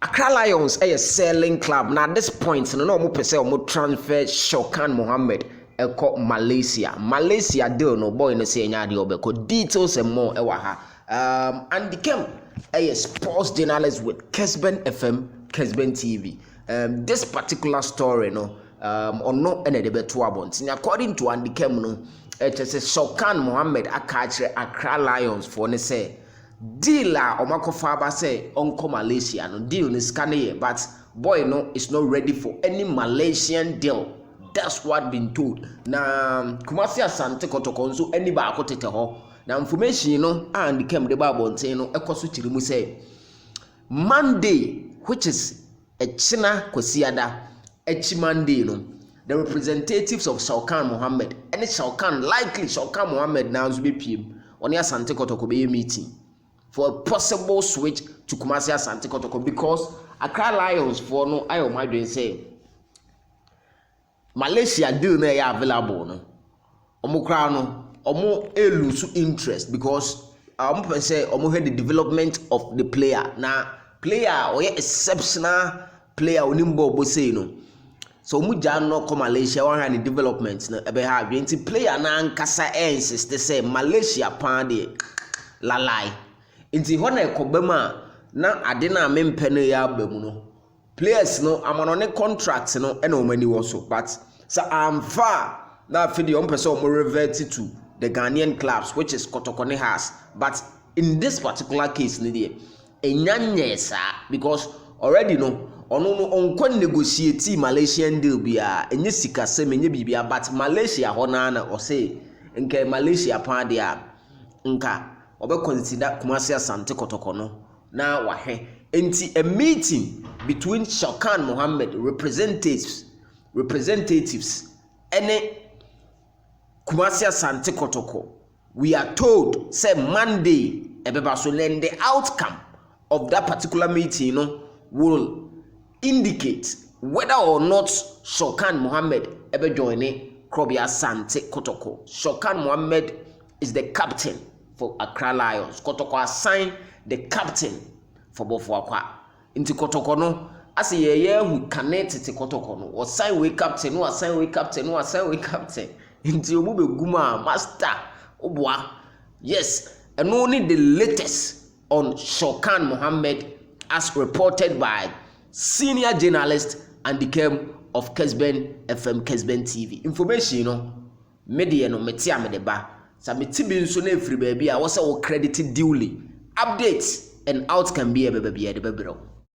Accra Lions a selling club. Now at this point, no more per se or transfer Shokan Mohammed Malaysia. Malaysia deal no boy no say nyadi obeko details and more and became a sports journalist with Kesben FM, Kesben TV. This particular story no on no any debate to abont. According to Andy Kem it is Shokan Mohammed akachre Accra Lions for ne say deal Omakofaba say Uncle Malaysia no deal ni scanne but boy no is not ready for any Malaysian deal. That's what been told. Na Kumasi Asante Kotoko nso any ba akotete ho. Na information no and came the babonten no ekoso chirimu say Monday, which is a China Kwesiada Echi Monday no. The representatives of Shokan Mohammed and Shokan likely Shokan Mohammed now will be PM on your Asante Kotoko be meeting for a possible switch to Kumasi Asante Kotoko because Accra Lions for no I my doing say Malaysia deal na ya available no omo kra no omo lose interest because omo pe say omo had the development of the player na player or exceptional player onimbo bo say no so omo ja no come Malaysia one had the development na ebe ha bi player na nkasa insist say Malaysia pan de lalai nti ho na ekobema na ade na mempe no ya abamu no players no amanone contracts no and omani also but so I'm far now video on person revert to the Ghanaian clubs which is Kotokone has but in this particular case ni enyanye because already no ono no onkon negotiate Malaysian deal bia enye sika se menye bibia but Malaysia ho na o say nke Malaysia pa dia nka obe consider Kumasi Asante Kotoko no na wahe enti a meeting between Shokan Mohammed representatives and Kumasi Asante Kotoko we are told say Monday ebeba so then the outcome of that particular meeting will indicate whether or not Shokan Mohammed ebe join Kumasi Asante Kotoko. Shokan Mohammed is the captain for Accra Lions. Kotoko assigned the captain for Bofuakwa. Inti Kotoko no as ye who connect to Kotoko no or sign way captain no assign way captain no assign way captain inti omube guma master obwa yes and only the latest on Shokan Mohammed as reported by senior journalist and the came of Kesben FM Kesben TV information media no metia medeba sa metibi nso na efri ba bia wo se wo credited duly updates and outcome be a baby